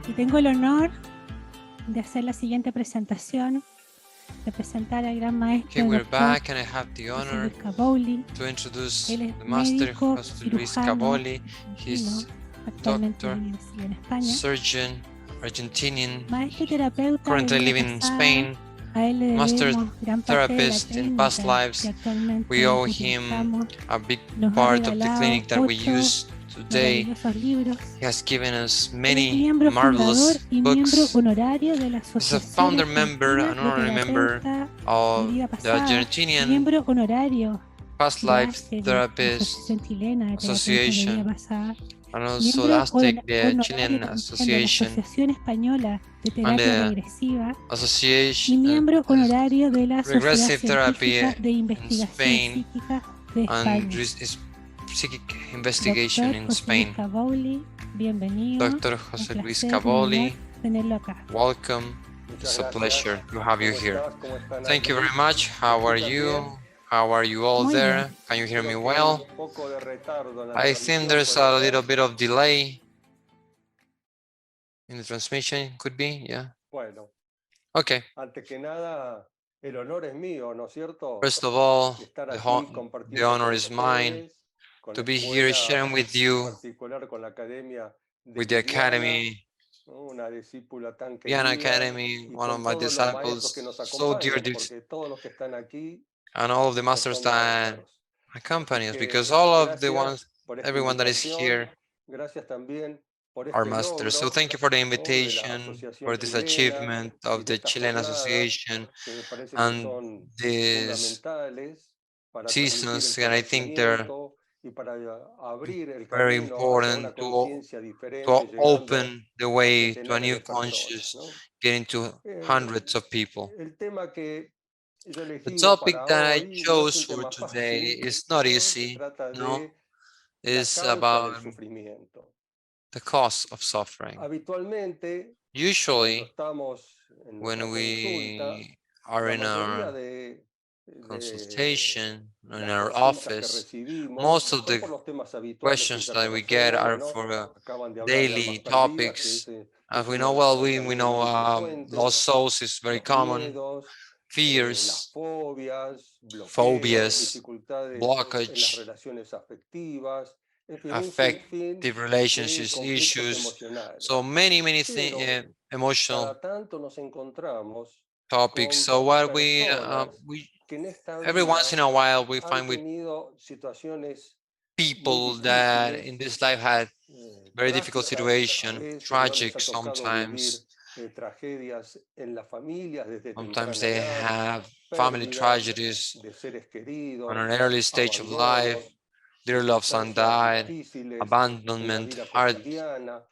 Y tengo el honor de hacer la siguiente presentación, de presentar al gran maestro Okay, we're Dr. back, and I have the José honor Luis Cabouli. to introduce Él es the master médico, José Luis cirujano, Cabouli. argentino, He's actualmente doctor, vive en España, surgeon, Argentinian, maestro y terapeuta de currently vida living in pasada. Spain, A él le master debemos gran parte de la therapist in past técnica que lives. actualmente We owe him utilizamos. a big Nos ha part of the regalado clinic that we 8 use today. maravillosos libros. He has given us Él es many miembro fundador marvelous y miembro books. honorario de la He's a Asociación founder member, Argentina an de honorary member Terapeuta de of Vida the Pasada, Argentinian miembro honorario Past de Life ASTE, de la Therapist Asociación Chilena de Terapeutas de Vida Association, Pasada, and also the miembro Aztec, the honorario Chilean también de la Association, Asociación Española de and Terapia the Regresiva y Association miembro honorario de la Sociedad Regressive Therapy Científica de in Investigación Spain Psíquica de and España. Psychic Investigation Doctor in José Luis Spain. Cabouli, bienvenido. Dr. Un José Luis placer, un Cabouli, honor tenerlo acá. welcome. It's a pleasure to have you here. Thank you very much. How are you? How are you all Muy there? bien. Can you hear me well? I think there's a little bit of delay in the transmission. Could be, yeah. Bueno, Okay. antes que nada, el honor es mío, ¿no es cierto? First of all, Estar the aquí compartiendo the honor con is mine ustedes, con to la be here escuela, sharing with en you, particular con la academia de with the Viviana, academy, ¿no? Una discípula tan Vienna querida, Academy, y one of con my todos los maestros que disciples, nos so dear, acompañan, porque todos los que están aquí and all of the nos masters son that maestros. accompany us, Así because que all of the gracias ones, por esta everyone that is invitación, here gracias también por are este masters. So logro, thank you for the ¿no? de la invitation, Asociación for this Chilena achievement y of de the estas Chilean jornadas Association que me parece que and son these fundamentales para transmitir el seasons, and I think they're conocimiento y para abrir el very camino hacia una important conciencia diferente, llegando open the a way to a centenares new de personas, conscious, ¿no? getting to hundreds of people. El tema que yo he The elegido topic para that I hoy no es chose un for tema today fácil, is not ¿no? Se easy, trata no, de la it's causa del about sufrimiento. the cause of suffering. Habitualmente, cuando Usually, estamos en nuestra when consulta, we are la in mayoría our consultation, in las our consultas que office, recibimos most of son the por los temas habituales que questions ya that we get conocemos, are ¿no? for Acaban de hablar de almas daily perdidas, que topics. ese As es we uno know de los well, temas we también know muy frecuentes, lost souls is very los common, miedos, las fears, fobias, bloqueos, phobias, dificultades en las blockage, relaciones afectivas, en fin, un sinfín affective de relationships conflictos issues. emocionales. So many Pero emotional cada tanto nos encontramos topics. con So what personas we que en esta every once vida in a while we han find with tenido situaciones muy people that in difíciles, this life had very difficult trágicas a situation, veces, ¿no? Les tragic ha tocado vivir sometimes. tragedias en las familias desde Sometimes temprana they edad, have family pérdidas tragedies de seres on queridos, an early stage of life, abandonos, their loved son circunstancias died, difíciles en la abandonment, vida hard cotidiana,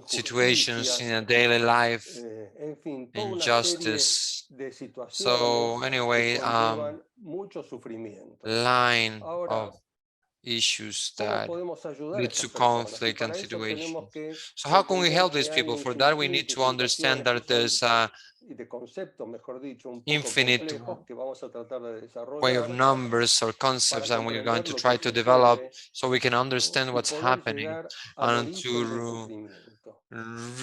situations in injusticias, a daily life, en fin, toda una serie injustice. de So situaciones que anyway, conllevan mucho sufrimiento. line Ahora, of issues ¿cómo that podemos ayudar a lead estas to personas? Y conflict and para eso tenemos situations. que So how can we entender help que these hay people? un For that, we sinfín need de to understand situaciones que that son, there's a y de conceptos, mejor dicho, un poco infinite complejos que vamos a tratar de way of desarrollar numbers or para concepts that we're going comprender to lo que try to develop sucede, so we can ¿no? understand Y what's poder happening llegar al and origen del to sufrimiento.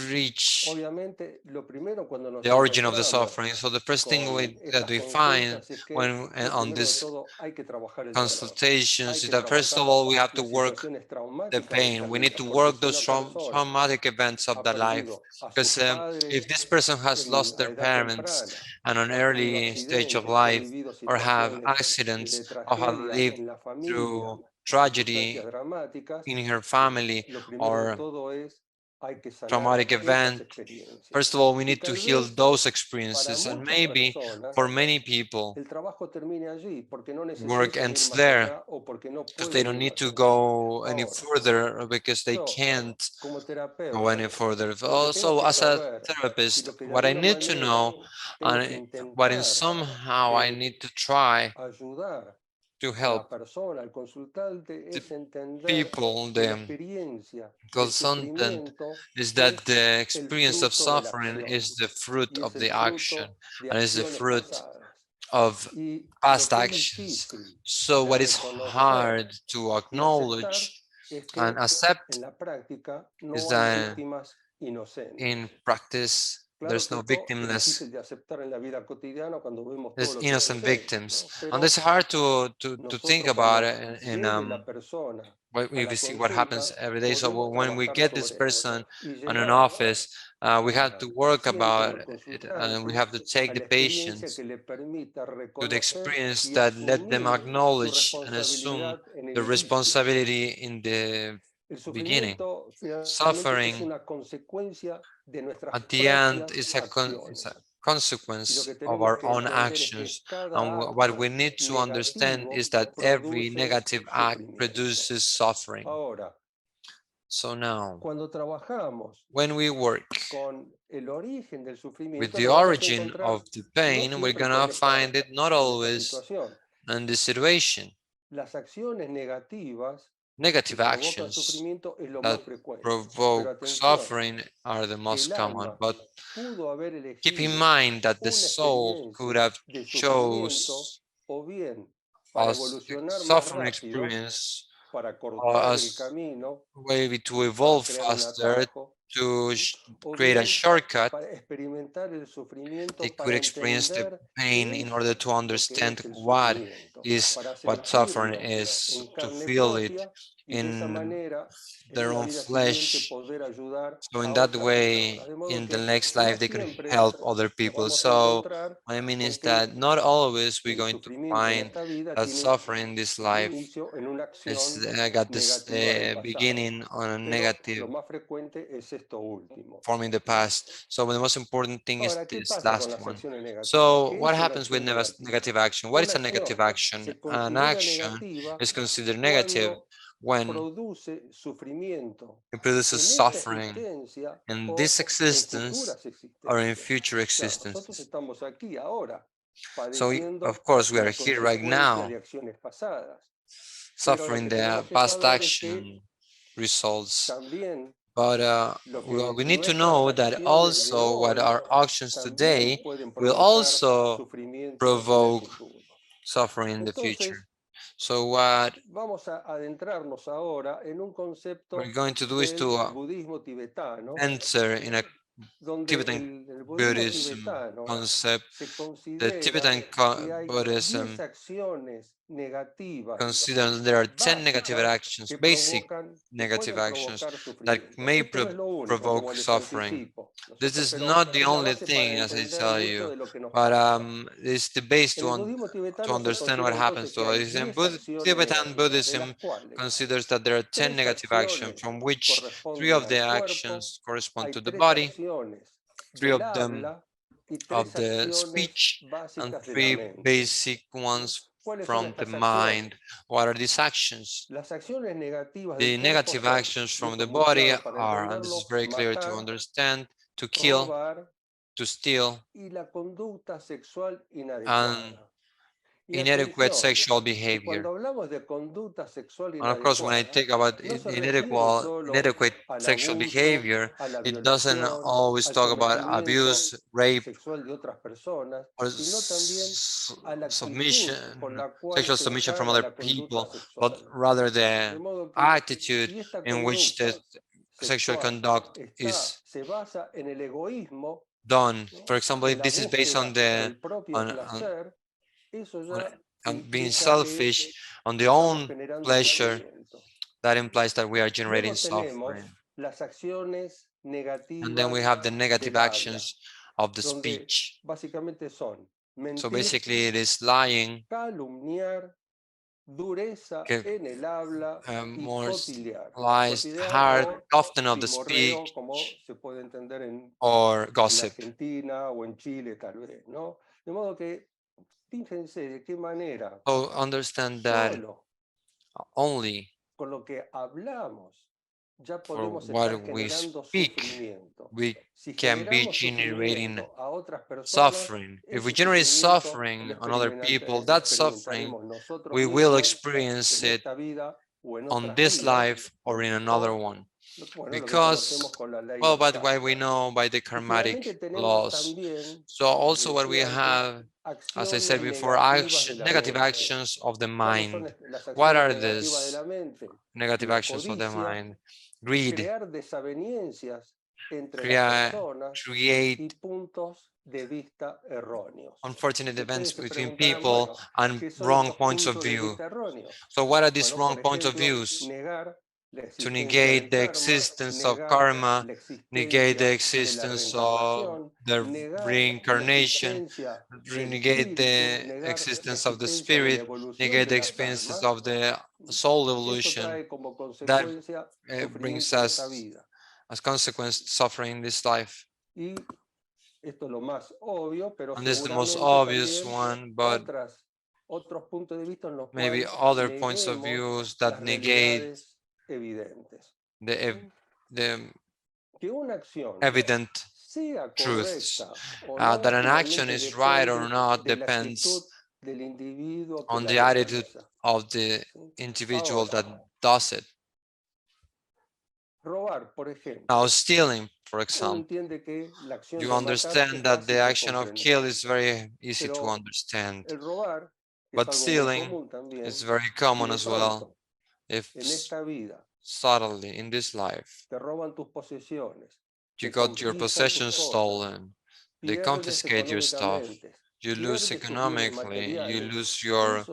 reach Obviamente, lo primero cuando nos the origin of the encontramos suffering. So the first thing con that estas we find consultas es que, when on primero de this todo, hay que trabajar el dolor. Hay consultations is que that first of trabajar all we have to las work situaciones the traumáticas de pain. estas We need vidas, to porque work si those una persona traumatic events of ha the life. perdido a sus Because if padres this person has lost a their edad parents temprana, at an o ha tenido early stage of accidentes, o ha life, vivido or have situaciones accidents, de or have tragedia lived en la familia through o circunstancias tragedy dramáticas, in her family lo primero de or todo es hay que sanar traumatic esas event, experiencias. first of all, we Y need to tal heal vez those para experiences. And muchas maybe personas for many people, el trabajo termine allí porque no work necesitan ir ends más there allá o porque no because they pueden don't ir need más to allá. go any Ahora, further or because they yo can't como go any terapeuta, further. lo que tengo Also, que as a saber y therapist, lo que de what I alguna need to know manera tengo que and what in intentar somehow I need to try ayudar to a la help persona, al consultante, the es entender people, que la the experiencia de consultant, sufrimiento is that es the el experience of fruto de la suffering acción is the fruit y es of el the action fruto de and is the acciones fruit pasadas. of Y lo past que es actions. difícil So de what is reconocer hard to y aceptar acknowledge es and que accept en la práctica is no hay that víctimas in practice, there's no victimless. There's innocent victims, and it's hard to think about it in what we see what happens every day. So when we get this person on an office, we have to work about it, and we have to take the patients to the experience that let them acknowledge and assume the responsibility in the beginning. Suffering at the end is a consequence of our own actions. And what we need to understand is that every negative act produces suffering. So now, when we work with the origin of the pain, we're going to find it not always in the situation. Negative actions that provoke suffering are the most common, but keep in mind that the soul could have chose as suffering experience as maybe to evolve faster, to create a shortcut. They could experience the pain in order to understand what suffering is, to feel it in their own flesh. So in that way, in the next life, they can help other people. So what I mean is that not always we're going to find that suffering in this life is got this beginning on a negative form in the past. So the most important thing is this last one. So what happens with negative action? What is a negative action? An action is considered negative when it produces suffering in this existence or in future existences. So of course we are here right now suffering the past action results. But we need to know that also what our actions today will also provoke suffering in the future. So what we're going to do is to enter in a Tibetan Buddhism concept. The Tibetan Buddhism consider there are 10 negative actions, basic negative actions that may provoke suffering. This is not the only thing, as I tell you, but it's the base to understand what happens to us. And Tibetan Buddhism considers that there are 10 negative actions, from which 3 of the actions correspond to the body, 3 of them of the speech, and 3 basic ones from the mind. What are these actions? The negative actions from the body are, and this is very clear to understand, to kill, to steal, and inadequate sexual behavior. And of course, when I think about inadequate sexual behavior, it doesn't always talk about abuse, rape, or submission, sexual submission from other people, but rather the attitude in which the sexual conduct is done. For example, if this is based on being selfish, on the own pleasure, that implies that we are generating suffering. And then we have the negative actions of the speech. So basically it is lying, more lies, hard, often of the speech, or gossip. So understand that only for what we speak, we can be generating suffering. If we generate suffering on other people, that suffering, we will experience it on this life or in another one. Because, well, but what we know by the karmatic laws. So also what we have, as I said before, negative actions of the mind. What are these negative actions of the mind? Greed, create unfortunate events between people and wrong points of view. So what are these wrong points of views? To negate the existence of karma, negate the existence of the reincarnation, negate the existence of the spirit, negate the experiences of the soul evolution. That brings us as consequence suffering in this life. And this is the most obvious one, but maybe other points of views that negate the evident truths. That an action is right or not depends on the attitude of the individual that does it. Now, stealing, for example, you understand that the action of kill is very easy to understand, but stealing is very common as well. If suddenly in this life you got your possessions stolen, they confiscate your stuff, you lose economically, you lose your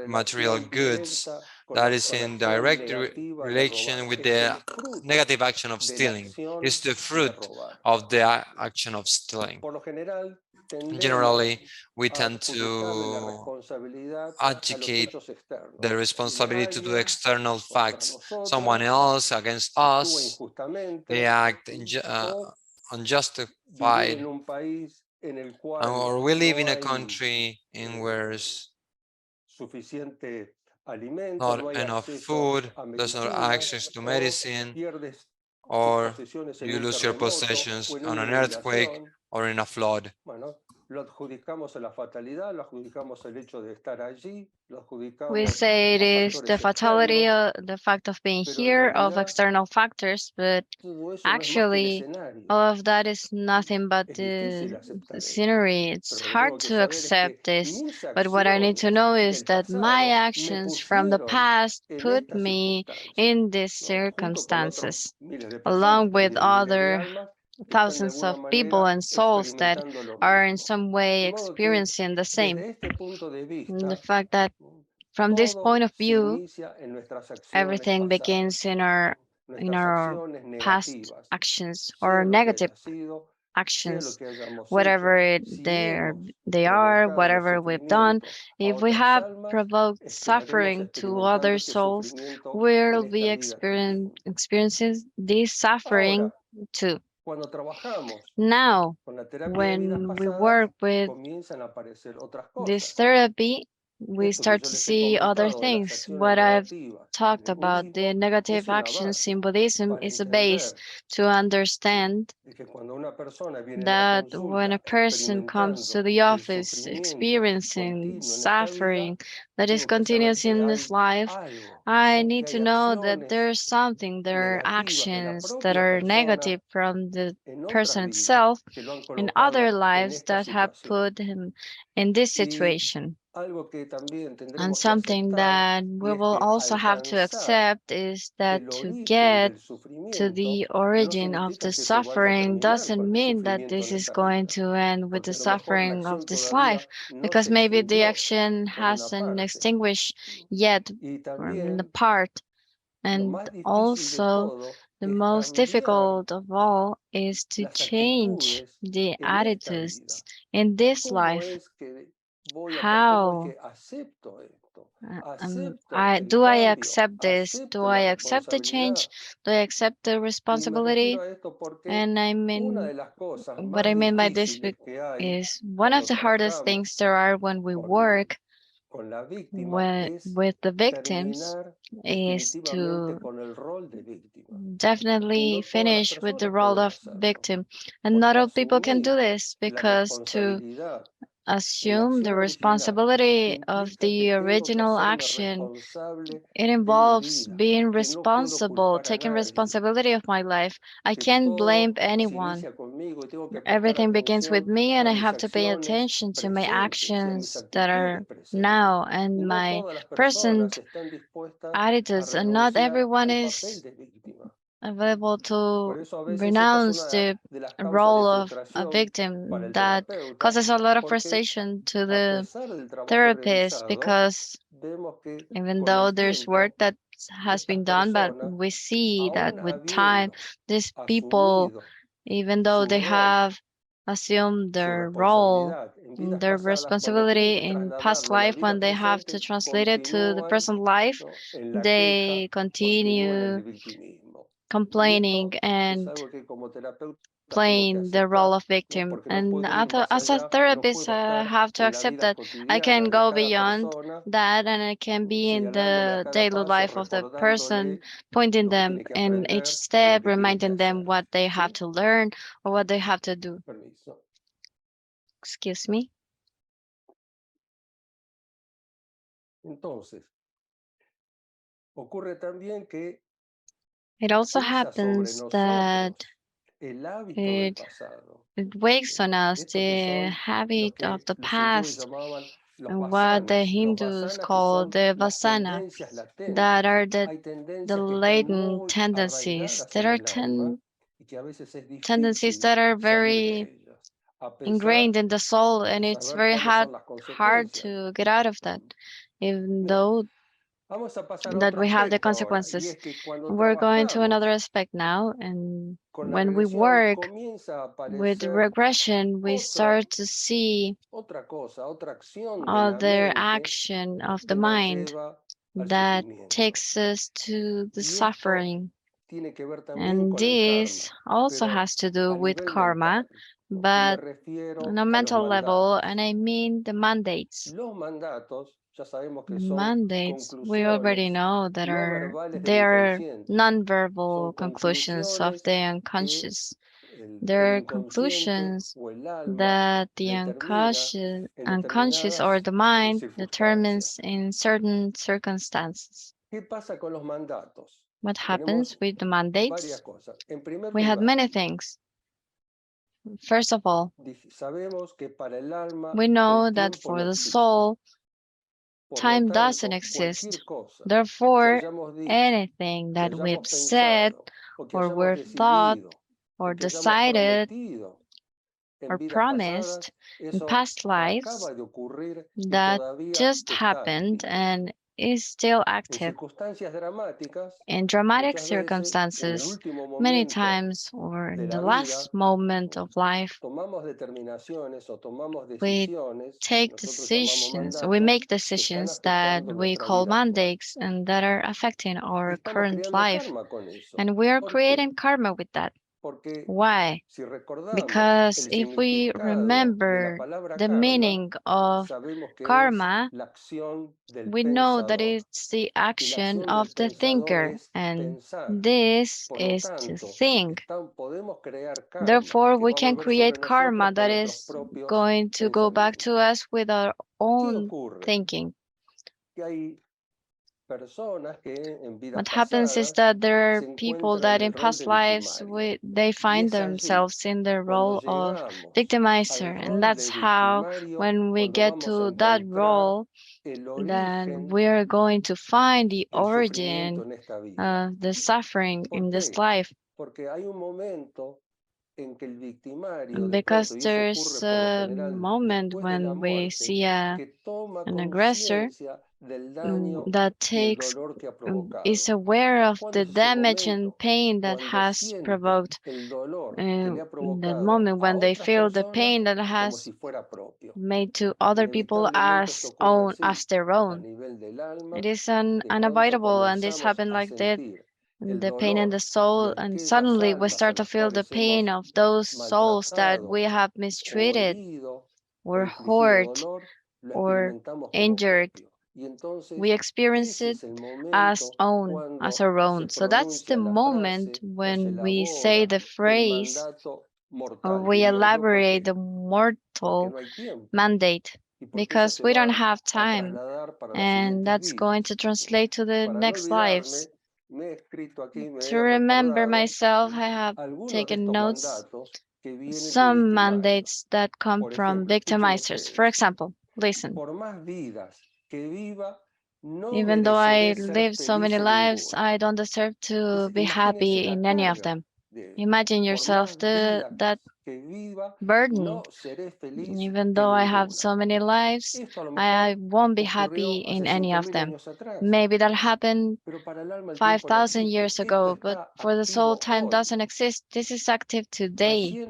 material goods, that is in direct relation with the negative action of stealing. It's the fruit of the action of stealing. Generally, we tend to adjudicate the responsibility to external facts. Someone else against us, they act unjustified. Or we live in a country in where not enough food, there's not access to medicine, or you lose your possessions on an earthquake or in a flood. We say it is the fatality, the fact of being here, of external factors, but actually all of that is nothing but the scenery. It's hard to accept this, but what I need to know is that my actions from the past put me in these circumstances, along with other thousands of people and souls that are in some way experiencing the same. And the fact that from this point of view, everything begins in our past actions or negative actions, whatever they are, whatever we've done. If we have provoked suffering to other souls, we'll be experiencing this suffering too. Now, when we work with this therapy, we start to see other things. What I've talked about, the negative actions in Buddhism, is a base to understand that when a person comes to the office experiencing suffering that is continuous in this life, I need to know that there's something, there are actions that are negative from the person itself in other lives that have put him in this situation. And something that we will also have to accept is that to get to the origin of the suffering doesn't mean that this is going to end with the suffering of this life, because maybe the action hasn't extinguished yet from the part. And also, the most difficult of all is to change the attitudes in this life. How do I accept this? Do I accept the change? Do I accept the responsibility? And I mean, what I mean by this is one of the hardest things there are when we work with the victims is to definitely finish with the role of victim. And not all people can do this, because to assume the responsibility of the original action, it involves being responsible, taking responsibility of my life. I can't blame anyone. Everything begins with me, and I have to pay attention to my actions that are now and my present attitudes. And not everyone is available to renounce the role of a victim. That causes a lot of frustration to the therapist, because even though there's work that has been done, but we see that with time, these people, even though they have assumed their role, their responsibility in past life, when they have to translate it to the present life, they continue complaining and playing the role of victim. And as a therapist, I have to accept that I can go beyond that, and I can be in the daily life of the person, pointing them in each step, reminding them what they have to learn or what they have to do. Excuse me. It also happens that it wakes on us the habit of the past, and what the Hindus call the vasana, that are the latent tendencies. There are tendencies that are very ingrained in the soul, and it's very hard to get out of that, even though that we have the consequences. We're going to another aspect now, and when we work with regression, we start to see other action of the mind that takes us to the suffering. And this also has to do with karma, but on a mental level, and I mean the mandates. Mandates, we already know that they are non-verbal conclusions of the unconscious. There are conclusions that the unconscious or the mind determines in certain circumstances. What happens with the mandates? We have many things. First of all, we know that for the soul, time doesn't exist. Therefore, anything that we've said or we've thought or decided or promised in past lives, that just happened and is still active. In dramatic circumstances, many times, or in the last moment of life, we take decisions, we make decisions that we call mandates and that are affecting our current life. And we are creating karma with that. Why? Because if we remember the meaning of karma, we know that it's the action of the thinker, and this is to think. Therefore, we can create karma that is going to go back to us with our own thinking. What happens is that there are people that in past lives, they find themselves in the role of victimizer. And that's how, when we get to that role, then we're going to find the origin of the suffering in this life. Because there's a moment when we see an aggressor that is aware of the damage and pain that has provoked. That moment when they feel the pain that has made to other people as their own. It is unavoidable, and this happened like that. The pain in the soul, and suddenly we start to feel the pain of those souls that we have mistreated or hurt or injured. We experience it as our own. So that's the moment when we say the phrase, or we elaborate the mortal mandate, because we don't have time, and that's going to translate to the next lives. To remember myself, I have taken notes. Some mandates that come from victimizers. For example, listen. Even though I lived so many lives, I don't deserve to be happy in any of them. Imagine yourself that burden. Even though I have so many lives, I won't be happy in any of them. Maybe that happened 5,000 years ago, but for the soul, time doesn't exist. This is active today.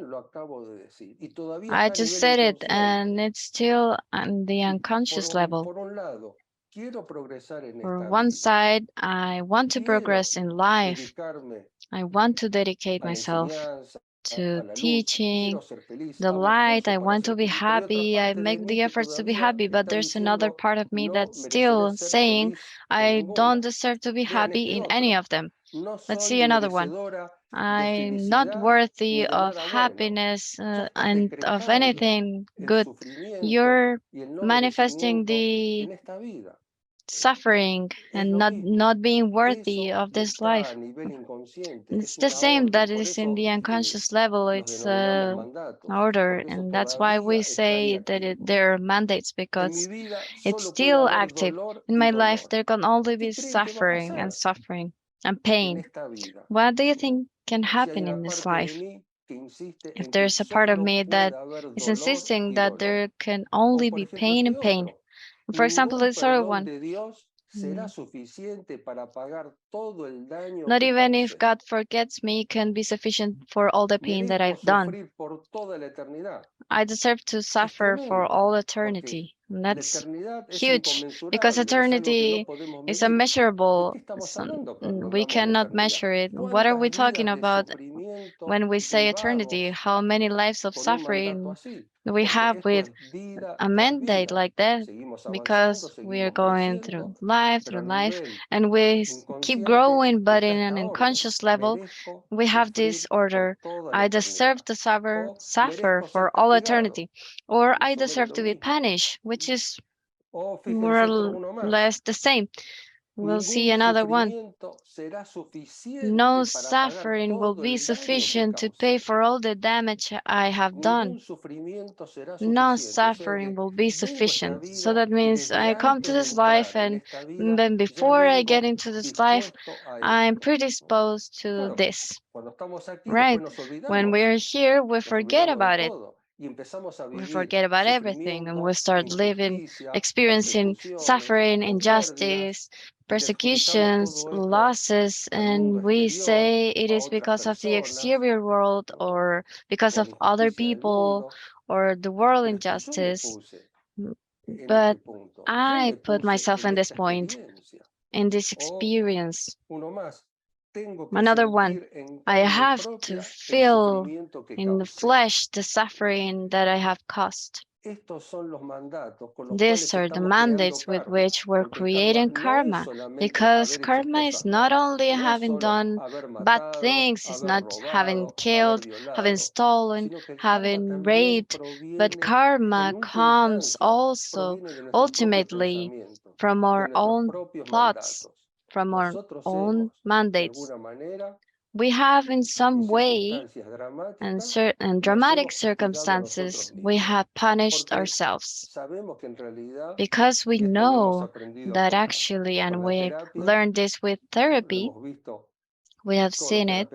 I just said it, and it's still on the unconscious level. For one side, I want to progress in life. I want to dedicate myself to teaching the light. I want to be happy. I make the efforts to be happy, but there's another part of me that's still saying I don't deserve to be happy in any of them. Let's see another one. I'm not worthy of happiness and of anything good. You're manifesting the suffering and not being worthy of this life. It's the same that is in the unconscious level. It's order, and that's why we say that there are mandates, because it's still active. In my life, there can only be suffering and suffering and pain. What do you think can happen in this life? If there's a part of me that is insisting that there can only be pain and pain. For example, this other one. Not even if God forgets me can be sufficient for all the pain that I've done. I deserve to suffer for all eternity. And that's huge, because eternity is immeasurable. We cannot measure it. What are we talking about when we say eternity? How many lives of suffering we have with a mandate like that, because we are going through life, and we keep growing, but in an unconscious level, we have this order. I deserve to suffer for all eternity, or I deserve to be punished, which is more or less the same. We'll see another one. No suffering will be sufficient to pay for all the damage I have done. No suffering will be sufficient. So that means I come to this life, and then before I get into this life, I'm predisposed to this. Right? When we're here, we forget about it. We forget about everything, and we start living, experiencing suffering, injustice, persecutions, losses, and we say it is because of the exterior world, or because of other people, or the world injustice. But I put myself in this point, in this experience. Another one, I have to feel in the flesh the suffering that I have caused. These are the mandates with which we're creating karma, because karma is not only having done bad things, it's not having killed, having stolen, having raped, but karma comes also ultimately from our own thoughts, from our own mandates. We have in some way and certain dramatic circumstances, we have punished ourselves, because we know that actually, and we've learned this with therapy, we have seen it.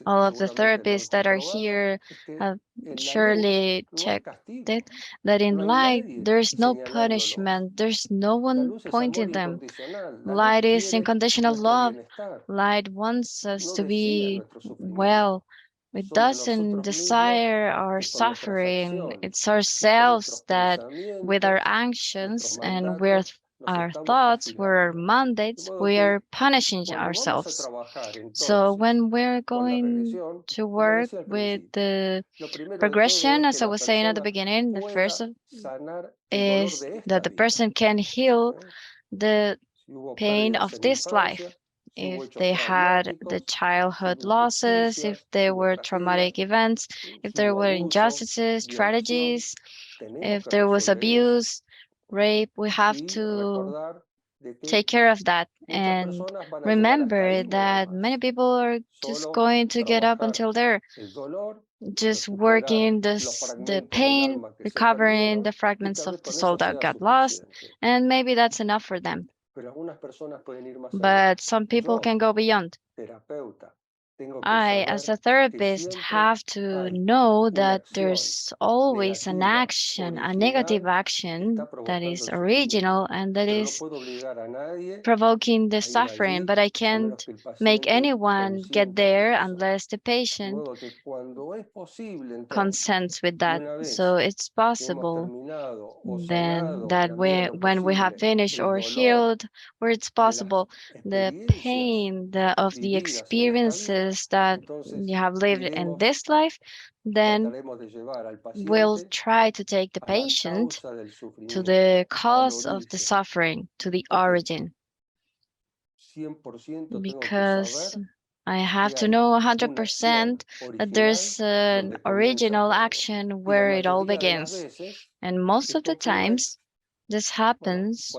All of the therapists that are here have surely checked it, that in light, there's no punishment, there's no one pointing them. Light is unconditional love. Light wants us to be well. It doesn't desire our suffering. It's ourselves that, with our actions and with our thoughts, with our mandates, we are punishing ourselves. So when we're going to work with the progression, as I was saying at the beginning, the first is that the person can heal the pain of this life. If they had the childhood losses, if there were traumatic events, if there were injustices, tragedies, if there was abuse, rape, we have to take care of that. And remember that many people are just going to get up until there, just working the pain, recovering the fragments of the soul that got lost, and maybe that's enough for them. but some people can go beyond. I, as a therapist, have to know that there's always an action, a negative action that is original and that is provoking the suffering, but I can't make anyone get there unless the patient consents with that. So it's possible then that when we have finished or healed, where it's possible, the pain of the experiences that you have lived in this life, then we'll try to take the patient to the cause of the suffering, to the origin, because I have to know 100% that there's an original action where it all begins. And most of the times, this happens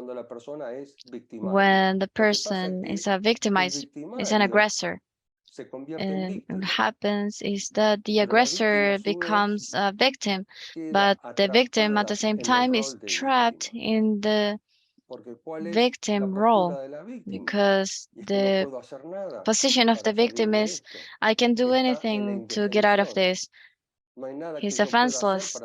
when the person is a victimized, is an aggressor. And what happens is that the aggressor becomes a victim, but the victim at the same time is trapped in the victim role, because the position of the victim is, I can do anything to get out of this. He's defenseless.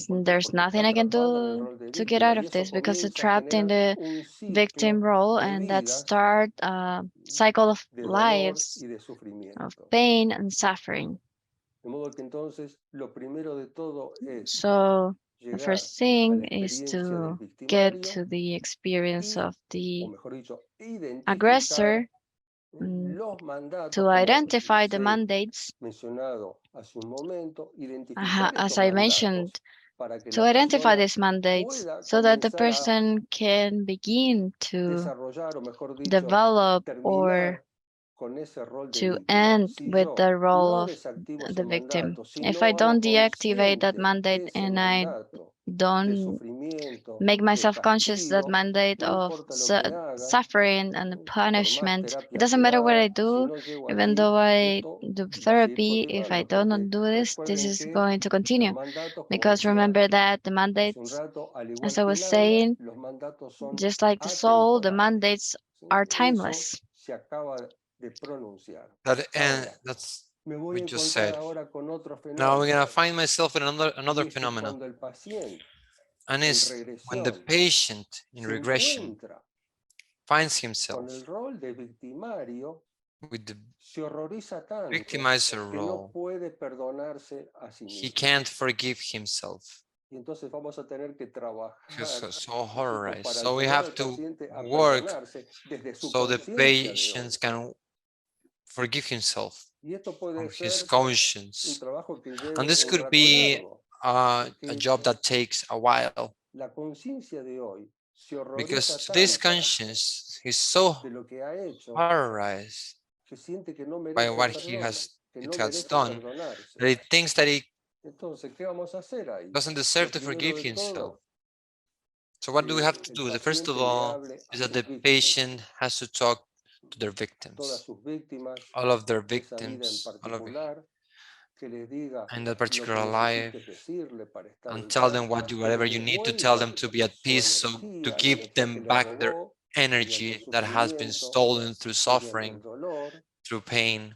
There's nothing I can do to get out of this because he's trapped in the victim role, and that start a cycle of lives of pain and suffering. So the first thing is to get to the experience of the aggressor, to identify the mandates, as I mentioned, to identify these mandates so that the person can begin to develop or to end with the role of the victim. If I don't deactivate that mandate and I don't make myself conscious that mandate of suffering and punishment, it doesn't matter what I do, even though I do therapy, if I don't do this, this is going to continue. Because remember that the mandates, as I was saying, just like the soul, the mandates are timeless. That's what we just said. Now we're gonna find myself in another phenomenon, and it's when the patient in regression finds himself with the victimizer role. He can't forgive himself. He's so horrorized. So we have to work so the patient can forgive himself from his conscience. And this could be a job that takes a while, because today's conscience is so horrorized by what it has done, that it thinks that it doesn't deserve to forgive himself. So what do we have to do? The first of all is that the patient has to talk to their victims, all of their victims, in that particular life, and tell them whatever you need to tell them to be at peace, so to give them back their energy that has been stolen through suffering, through pain.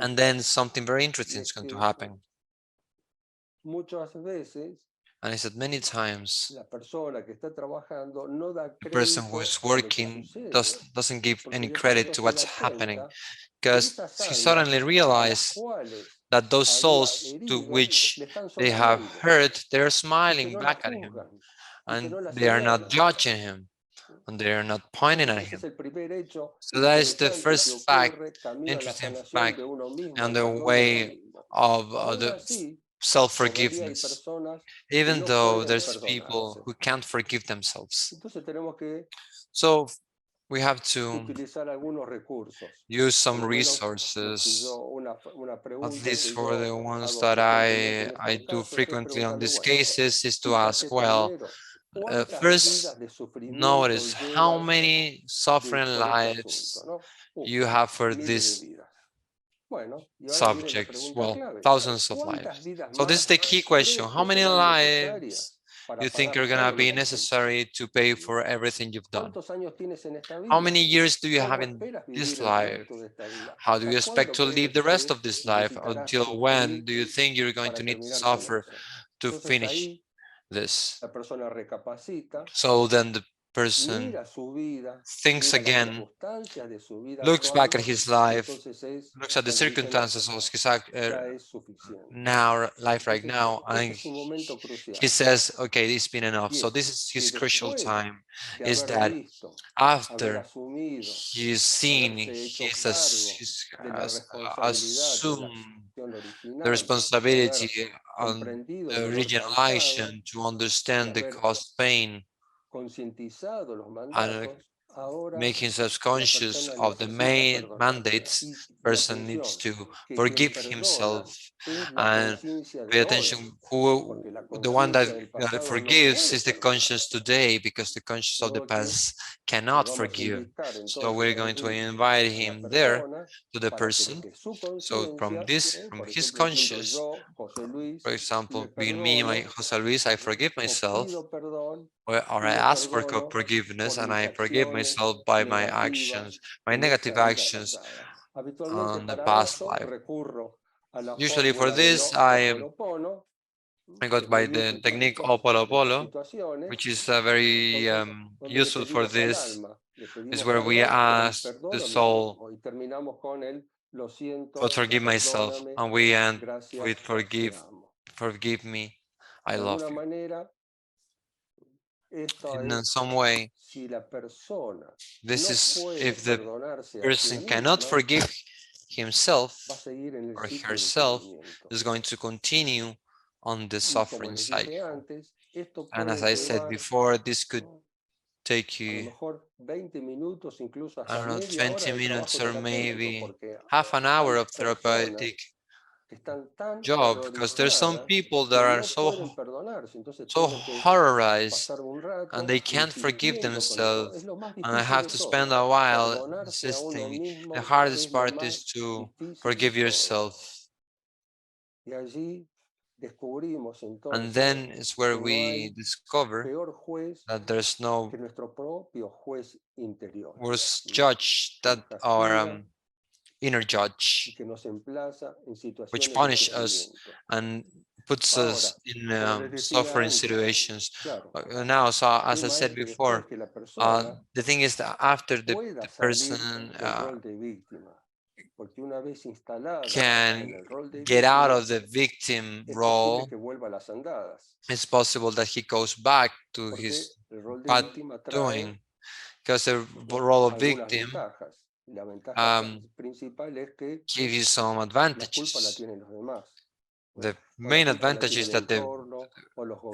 And then something very interesting is going to happen. And I said many times, the person who is working doesn't give any credit to what's happening, because he suddenly realized that those souls to which they have hurt, they're smiling back at him, and they are not judging him, and they are not pointing at him. So that is the first fact, interesting fact, and the way of the self-forgiveness, even though there's people who can't forgive themselves. So we have to use some resources, at least for the ones that I do frequently on these cases, is to ask, well, first notice how many suffering lives you have for these subjects. Well, thousands of lives. So this is the key question. How many lives you think are going to be necessary to pay for everything you've done? How many years do you have in this life? How do you expect to live the rest of this life? Until when do you think you're going to need to suffer to finish this? So then the person thinks again, looks back at his life, looks at the circumstances of his life right now, and he says, okay, it's been enough. So this is his crucial time, is that after he's seen, he's assumed the responsibility on the original action to understand the cause pain and make himself conscious of the main mandates, person needs to forgive himself and pay attention. Who the one that forgives is the conscious today, because the conscious of the past cannot forgive. So we're going to invite him there to the person. So from his conscious, for example, being me, my José Luis, I forgive myself, or I ask for forgiveness and I forgive myself by my actions, my negative actions on the past life. Usually for this, I got by the technique Ho'oponopono, which is very useful for this. Is where we ask the soul, God forgive myself, and we end with forgive me, I love you. In some way, this is if the person cannot forgive himself or herself, is going to continue on the suffering cycle. And as I said before, this could take you, I don't know, 20 minutes or maybe half an hour of therapeutic job, because there's some people that are so horrorized and they can't forgive themselves, and I have to spend a while insisting. The hardest part is to forgive yourself, and then it's where we discover that there's no worse judge than our inner judge, which punish us and puts us in suffering situations. Now, so as I said before, the thing is that after the person can get out of the victim role, it's possible that he goes back to his bad doing, because the role of victim gives you some advantages. The main advantage is that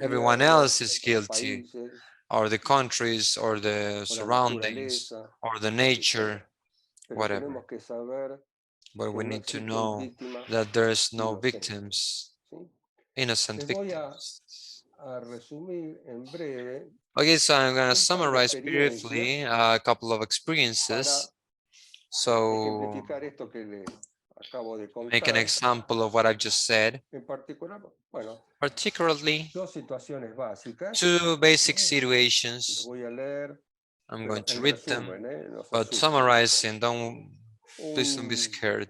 everyone else is guilty, or the countries, or the surroundings, or the nature, whatever. But we need to know that there is no victims, innocent victims. Okay, so I'm going to summarize briefly a couple of experiences. So make an example of what I've just said. Particularly, two basic situations. I'm going to read them, but summarizing, please don't be scared.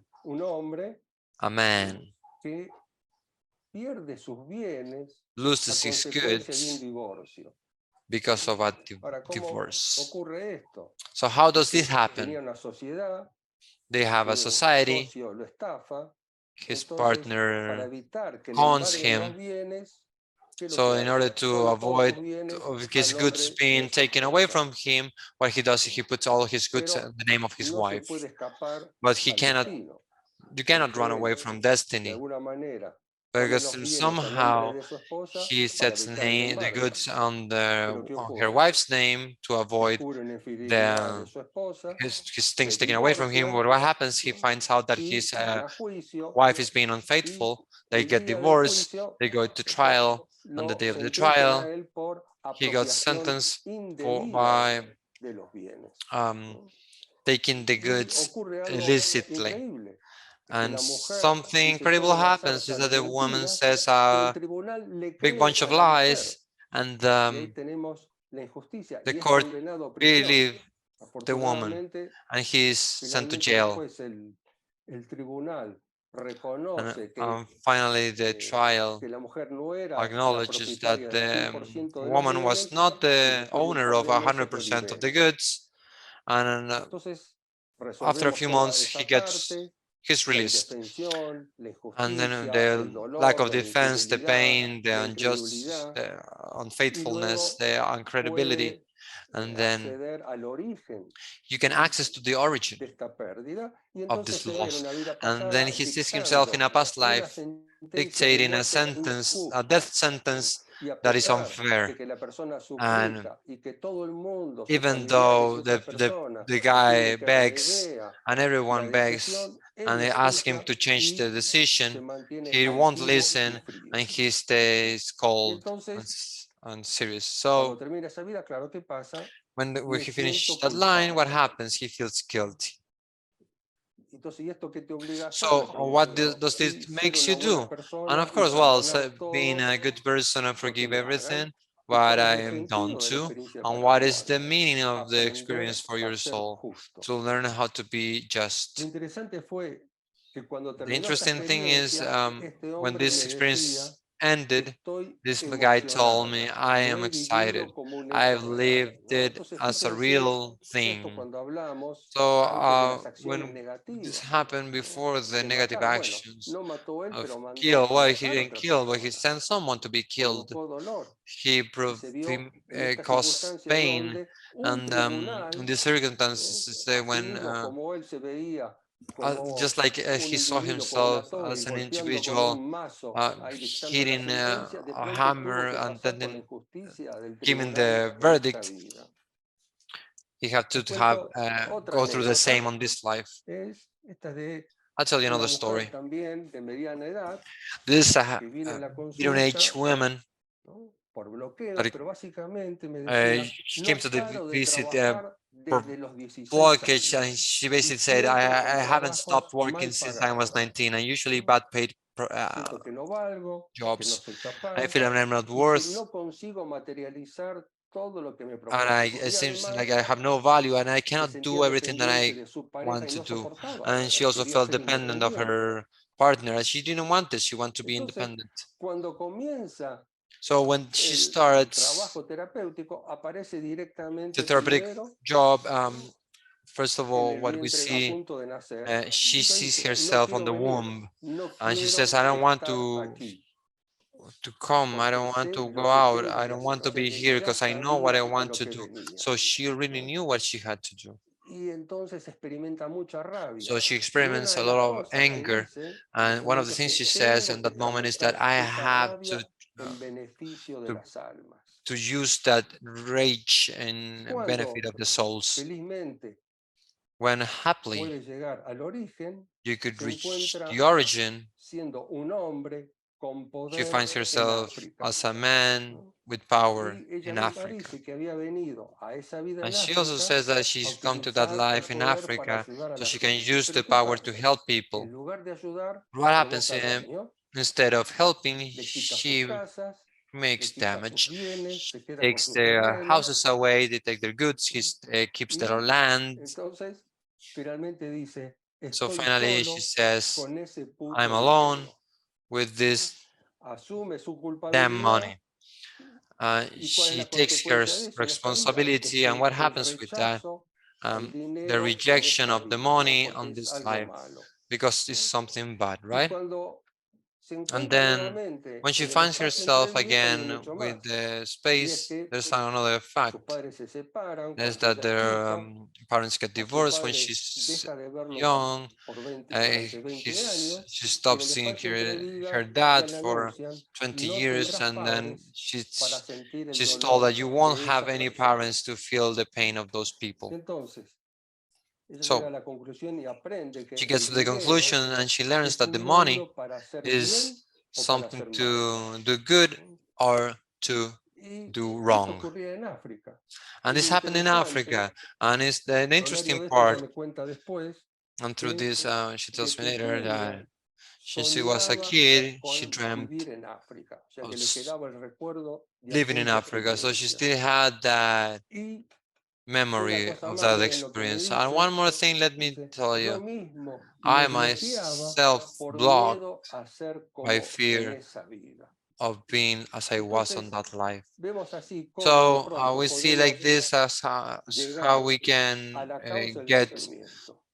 A man loses his goods because of a divorce. So how does this happen? They have a society, his partner cons him, so in order to avoid his goods being taken away from him, what he does is he puts all his goods in the name of his wife. But you cannot run away from destiny, because somehow he sets the goods on her wife's name to avoid his things taken away from him. But what happens? He finds out that his wife is being unfaithful. They get divorced. They go to trial. On the day of the trial, he got sentenced by taking the goods illicitly. And something incredible happens, is that the woman says a big bunch of lies, And the court believed the woman, and he is sent to jail. And finally, the trial acknowledges that the woman was not the owner of 100% of the goods, and after a few months, he's released. And then the lack of defense, the pain, the injustice, the unfaithfulness, the incredibility, and then you can access to the origin of this loss. And then he sees himself in a past life dictating a sentence, a death sentence that is unfair. And even though the guy begs and everyone begs and they ask him to change the decision, he won't listen and he stays cold and serious. So when he finishes that line, what happens? He feels guilty. So what does this makes you do? And of course, well, so being a good person and forgive everything, what I am done to, and what is the meaning of the experience for your soul, to learn how to be just. The interesting thing is when this experience ended, this guy told me, I am excited. I've lived it as a real thing. So when this happened before the negative actions of kill, well, he didn't kill, but he sent someone to be killed. He caused pain, and in these circumstances, when just like he saw himself as an individual hitting a hammer and then giving the verdict, he had to go through the same on this life. I'll tell you another story. This is a middle-aged woman. She came to the visit for blockage, and she basically said, I haven't stopped working since I was 19. I usually bad paid jobs. I feel I'm not worth, and it seems like I have no value, and I cannot do everything that I want to do. And she also felt dependent of her partner, and she didn't want this. She wanted to be independent. So when she starts the therapeutic job, first of all, what we see, she sees herself on the womb, and she says, I don't want to come, I don't want to go out, I don't want to be here because I know what I want to do. So she really knew what she had to do. So she experiments a lot of anger, and one of the things she says in that moment is that I have to use that rage in benefit of the souls. When happily you could reach the origin, she finds herself as a man with power in Africa. And she also says that she's come to that life in Africa so she can use the power to help people. What happens instead of helping, she makes damage, takes their houses away, they take their goods, he keeps their land. So finally she says, I'm alone with this damn money. She takes her responsibility, and what happens with that? The rejection of the money on this life, because it's something bad, right? And then when she finds herself again with the space, there's another fact. Is that their parents get divorced when she's young. She stops seeing her dad for 20 years, and then she's told that you won't have any parents to feel the pain of those people. So she gets to the conclusion, and she learns that the money is something to do good or to do wrong. And this happened in Africa, and it's the interesting part. And through this, she tells me later that Since she was a kid, she dreamt of living in Africa, so she still had that memory of that experience. And one more thing, let me tell you, I myself blocked by fear of being as I was on that life. So we see like this as how we can get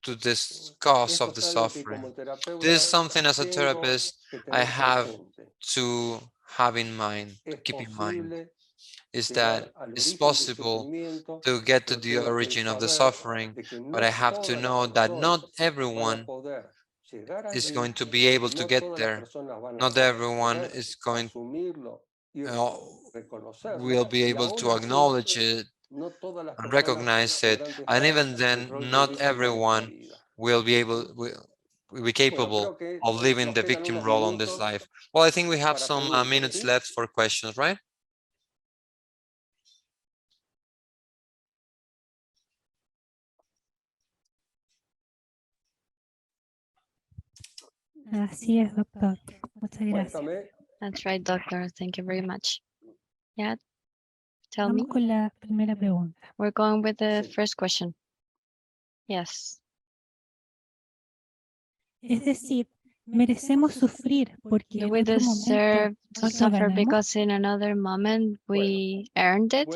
to this cause of the suffering. This is something as a therapist I have to have in mind, to keep in mind, is that it's possible to get to the origin of the suffering, but I have to know that not everyone is going to be able to get there. Not everyone is going will be able to acknowledge it and recognize it, and even then, not everyone will be capable of living the victim role on this life. Well, I think we have some minutes left for questions, right? Así es, doctor. Muchas gracias. That's right, doctor. Thank you very much. Yeah, tell me. Vamos con la primera pregunta. We're going with the first question. Yes. Es decir, merecemos sufrir porque Do en we otro momento deserve to nos lo suffer ganamos. because in another moment we earned it?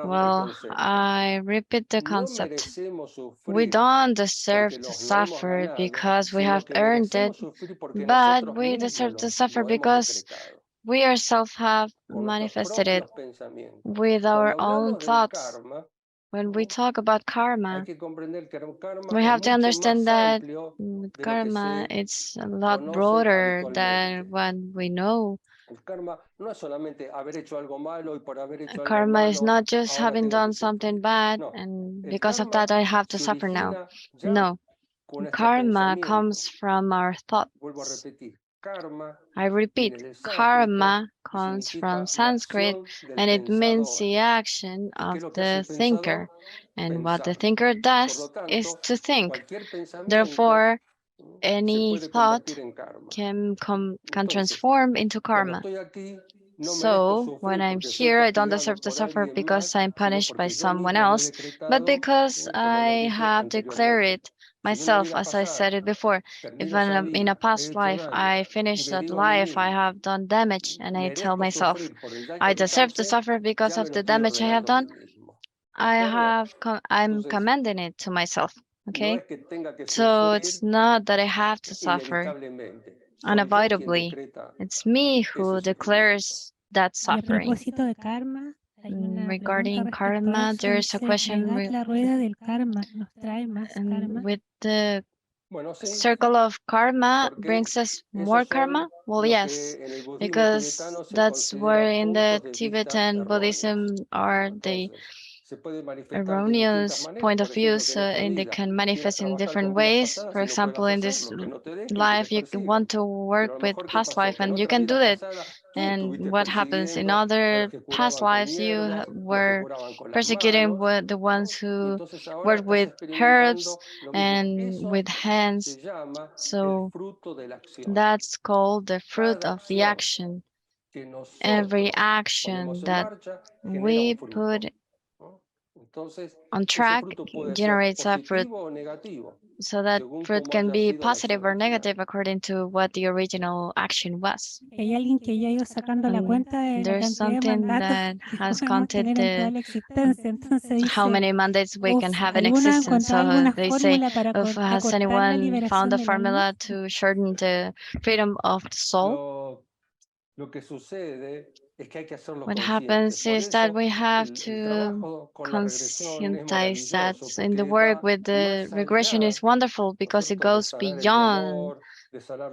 Well, I repeat the concept. We don't deserve to suffer because we have earned it, but we deserve to suffer because we ourselves have manifested it with our own thoughts. When we talk about karma, we have to understand that karma is a lot broader than what we know. Karma is not just having done something bad and because of that I have to suffer now. No, karma comes from our thoughts. I repeat, karma comes from Sanskrit and it means the action of the thinker. And what the thinker does is to think. Therefore, any thought can transform into karma. So when I'm here, I don't deserve to suffer because I'm punished by someone else, but because I have declared it myself, as I said it before. If in a past life I finished that life, I have done damage, and I tell myself, I deserve to suffer because of the damage I have done, I'm commending it to myself. Okay, so it's not that I have to suffer unavoidably. It's me who declares that Y a suffering. propósito de karma, hay una Regarding pregunta respecto a karma, eso, there's a dice, question ¿verdad? La rueda del karma nos trae más karma. with the circle of karma brings us more karma? Well, yes, because that's where in the Tibetan Buddhism are the erroneous point of views and they can manifest in different ways. For example, in this life, you want to work with past life and you can do it. And what happens in other past lives, you were persecuting the ones who work with herbs and with hands. So that's called the fruit of the action. Every action that we put on track generates a fruit. So that fruit can be positive or negative according to what the original action was. Hay alguien que ya ha ido sacando la cuenta de la There's cantidad de something mandatos that que has podemos counted tener en toda la existencia. Entonces how dice, many mandates we can have in ¿alguno ha existence. encontrado So alguna they say, fórmula para has acortar la anyone liberación found a del alma? formula to shorten the freedom of the soul? What happens is that we have to conscientize that in the work with the regression is wonderful because it goes beyond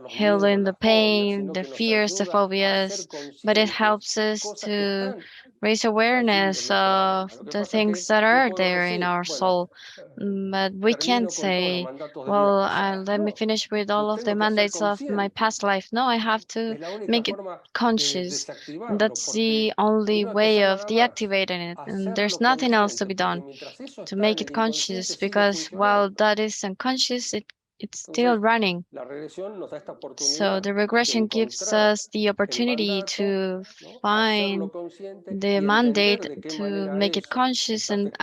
healing the pain, the fears, the phobias, but it helps us to raise awareness of the things that are there in our soul. But we can't say, well, let me finish with all of the mandates of my past life. No, I have to make it conscious. And that's the only way of deactivating it. And there's nothing else to be done to make it conscious because while that is unconscious, it it's still running. So the regression gives us the opportunity to find the mandate to make it conscious and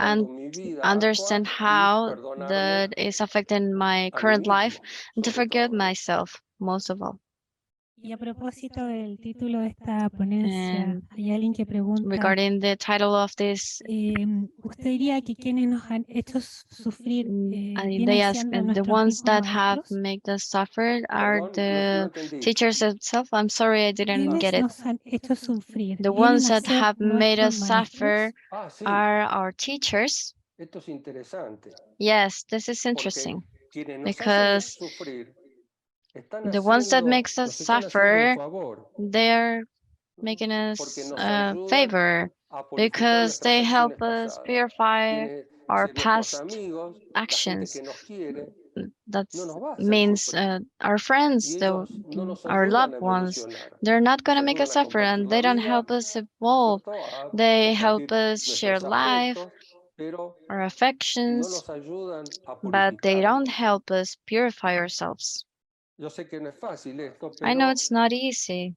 understand how that is affecting my current life and to forget myself most of all. Y a propósito del título de esta ponencia, hay alguien que pregunta, regarding the title of this, ¿usted diría que quienes nos han hecho sufrir they ask, the ones that have made us suffer are the teachers themselves? I'm sorry, I didn't get it. Nos han hecho sufrir? The ones that have made us suffer are our teachers. Yes, this is interesting because the ones that makes us suffer, they're making us a favor because they help us purify our past actions. That means our friends, our loved ones, they're not going to make us suffer and they don't help us evolve. They help us share life, our affections, but they don't help us purify ourselves. I know it's not easy,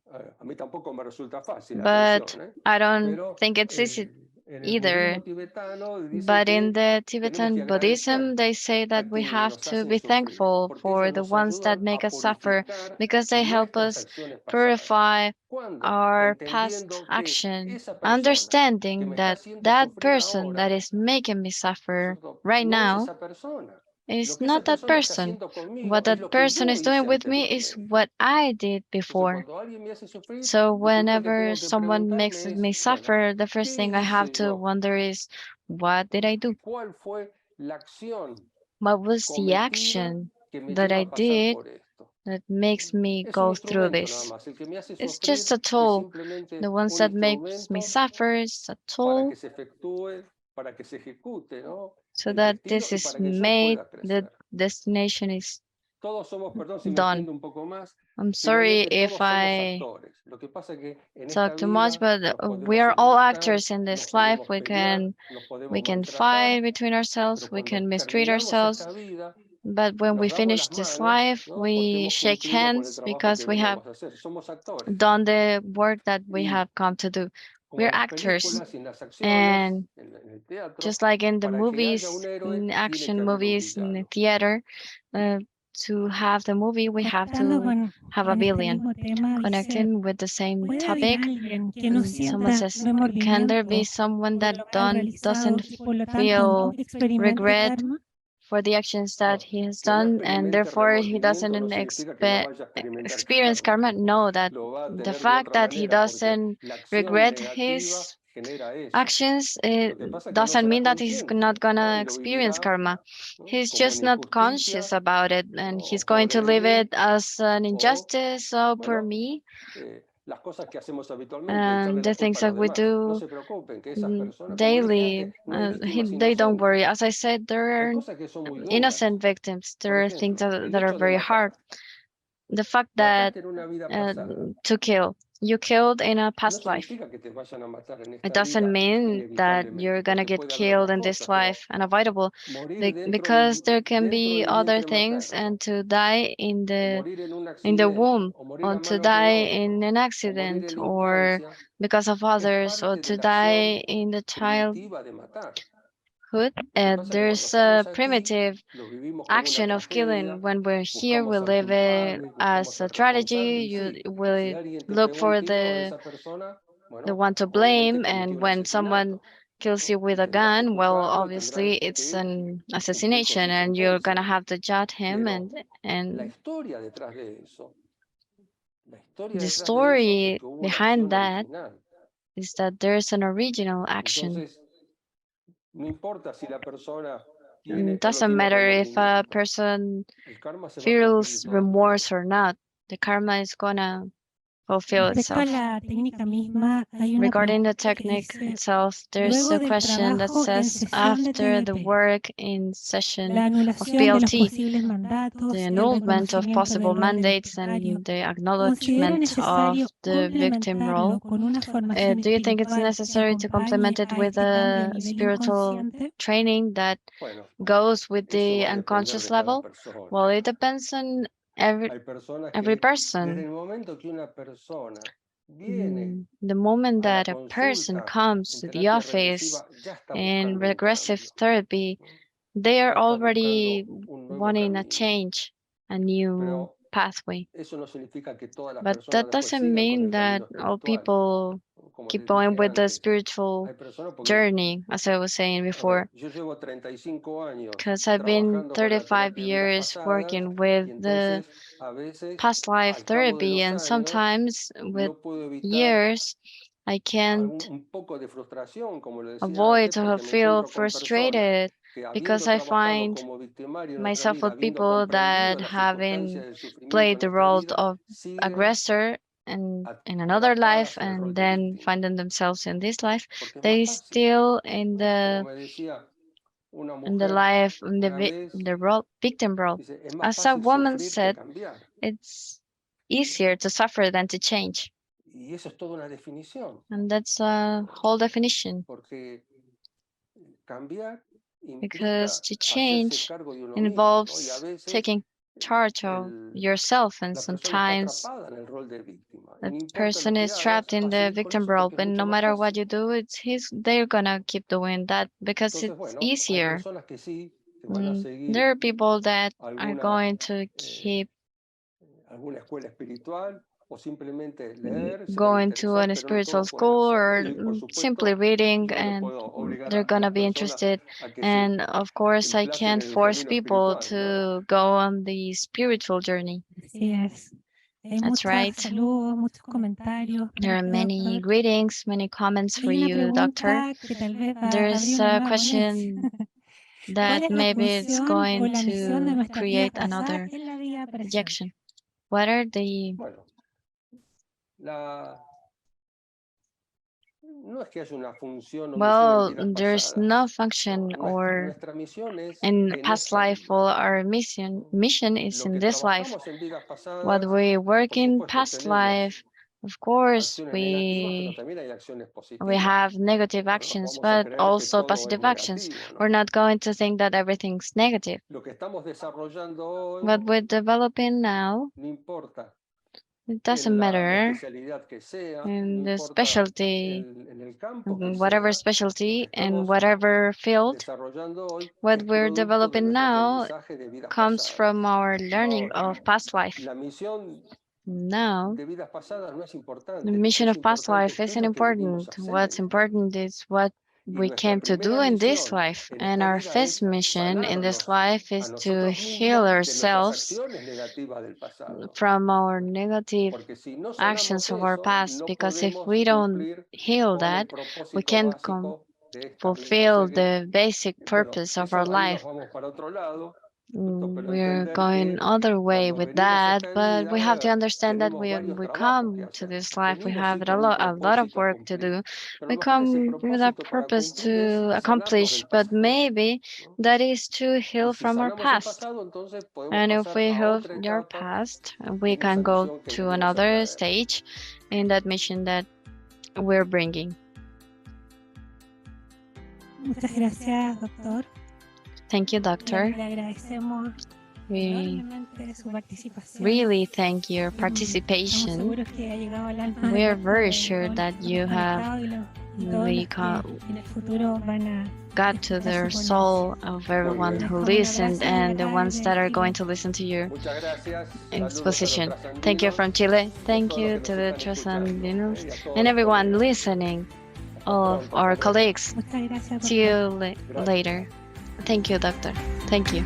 but I don't think it's easy either. But in the Tibetan Buddhism, they say that we have to be thankful for the ones that make us suffer because they help us purify our past action, understanding that that person that is making me suffer right now is not that person. What that person is doing with me is what I did before. So whenever someone makes me suffer, the first thing I have to wonder is, what did I do? What was the action that I did that makes me go through this? It's just a tool. The ones that makes me suffer is a tool so that this is made, the destination is done. I'm sorry if I talk too much, but we are all actors in this life. We can fight between ourselves, we can mistreat ourselves, but when we finish this life, we shake hands because we have done the work that we have come to do. We're actors, and just like in the movies, in action movies, in the theater, to have the movie, we have to have a villain. Connecting with the same topic, someone says, can there be someone that doesn't feel regret for the actions that he has done, and therefore he doesn't experience karma? No, that the fact that he doesn't regret his actions, it doesn't mean that he's not gonna experience karma. He's just not conscious about it, and he's going to live it as an injustice. So for me, and the things that we do daily, they don't worry. As I said, there are innocent victims. There are things that are very hard. The fact that to kill, you killed in a past life. It doesn't mean that you're gonna get killed in this life, unavoidable, because there can be other things, and to die in the womb, or to die in an accident, or because of others, or to die in the childhood. There's a primitive action of killing. When we're here, we live it as a tragedy. You will look for the one to blame, and when someone kills you with a gun, well, obviously it's an assassination, and you're gonna have to judge him. And the story behind that is that there's an original action. It doesn't matter if a person feels remorse or not. The karma is gonna fulfill Respecto a itself. la técnica misma, hay una Regarding the pregunta que technique dice, itself, there's luego a del question that trabajo en says sesión de after the TDP, work in la session of anulación de los PLT, posibles mandatos, the el annulment of reconocimiento possible del rol de mandates victimario, and the ¿considera acknowledgement necesario of the victim role, complementarlo con una formación do you think it's espiritual que necessary to complement acompañe it a with este cambio a a nivel spiritual inconsciente? training that Bueno, goes with eso the va a depender unconscious de cada level? persona. Well, it depends on every Hay personas every que desde person. el momento que una persona viene The moment a la that a person consulta comes to en the terapia office regresiva ya está in buscando un regressive cambio, therapy, ¿no? they are Ya está already buscando un nuevo wanting a camino. change, a new Pero pathway. eso no significa que todas las But personas that después doesn't sigan con mean el that camino all espiritual, people ¿no? Como keep les going dije with the antes. spiritual Hay personas porque, journey, as I was saying a before, ver, yo llevo 35 años because I've been trabajando con la 35 terapia de vidas years pasadas working y with the entonces a veces past life al cabo de therapy, los and años sometimes with no puedo evitar years, I can't un poco de frustración, como le decía avoid antes, to porque me feel encuentro con personas frustrated que because habiendo I trabajado find como victimario en otra myself vida, with habiendo people that comprendido las circunstancias having del sufrimiento played en the esta role vida, of siguen aggressor and in another life atrapadas en el rol and de then víctima. finding themselves in this life, Porque es más they fácil, still in ¿no? Como me decía una the mujer life in una vez, the role, victim role. dice, es más As a fácil woman sufrir que said, cambiar. it's easier to suffer than to change. Y eso es toda una definición. And that's a whole definition, Porque cambiar because implica to hacerse change cargo de uno mismo, ¿no? Y a involves veces taking charge of yourself, and la persona está sometimes atrapada en el rol de víctima. Y that no importa person lo que is hagas, trapped in va a the seguir con victim eso role, porque es but mucho no más matter what fácil. you do, they're gonna keep doing that because Entonces, it's bueno, hay easier. personas que sí, que van a seguir There are people that are alguna, going to keep alguna escuela espiritual o simplemente leer, se van a going to interesar, a pero no spiritual todos pueden school hacerlo. or Y por simply supuesto, reading, yo no and puedo obligar they're a gonna las be personas interested. a que And of course, I emplacen can't en el force camino people espiritual, ¿no? to go on the spiritual journey. Así es. Hay That's muchos right. saludos, muchos comentarios. There are many Doctor. greetings, many comments for Hay una you, Doctor. pregunta que tal vez va a There's abrir una a nueva question ponencia. ¿Cuál that es la maybe it's función o going la misión de to nuestras vidas create pasadas another en la vida presente? rejection. What are the Bueno, no es que haya una función o misión en vidas there's pasadas. no function No, or nuestra misión es in en past esta life, vida. or our mission is Lo in que this life. trabajamos en vidas What pasadas, we work por in supuesto, past tenemos life, of course, acciones negativas, pero también hay acciones we positivas. have negative No nos actions, vamos a but creer que also todo es positive actions. negativo, ¿no? We're not going to think that everything's negative. Lo que estamos desarrollando hoy, What we're developing now, no importa it doesn't en la matter especialidad que sea, in no the importa specialty, en el campo que whatever sea, lo que specialty and estamos whatever field. desarrollando hoy What es we're producto de developing nuestro now aprendizaje de vidas comes pasadas. from our learning Ahora, of past life. la misión Now, de vidas pasadas no es the importante. Lo que mission es of past importante life es qué es isn't lo que venimos a important. hacer What's en esta vida. important is what Y we nuestra came to do primera in this misión life. en And esta our vida first es mission in this sanarnos life a is to nosotros heal mismos de nuestras ourselves acciones negativas del pasado. from our negative Porque si no actions sanamos of our eso, past, no because if podemos we don't cumplir heal con el that, we propósito can't básico de esta vida. O fulfill sea que, the basic bueno, purpose of our eso ahí nos life. vamos para otro lado, pero We're entender going que other way cuando with venimos a that, esta but we have to vida understand that tenemos varios we trabajos que come to hacer. this life, we Venimos have sí con un a lot of propósito a work to cumplir, do. pero a We lo mejor ese come with a propósito para purpose cumplir es to sanarnos accomplish, del but pasado, maybe ¿no? that is to Y heal si from our sanamos el past. pasado, entonces podemos And if pasar we a heal otra your etapa past, we en esa can go misión que to venimos a another traer. stage in that mission that we're bringing. Muchas gracias, doctor. Thank you, doctor. Le agradecemos We enormemente su participación. really thank your Estamos participation. seguros que ha llegado al alma We de are todos very los sure that you conectados have y todos really los que en el futuro van a got to the soul of everyone who listened and the ones that are going to listen to your Muchas gracias. exposition. Saludos a los Thank you from Chile. Thank todos los you que to nos the están Transandinals escuchando, y a todos and los everyone colegas. listening, all of Hasta our pronto. colleagues. Muchas gracias, See doctor. you later. Thank you, doctor. Thank you.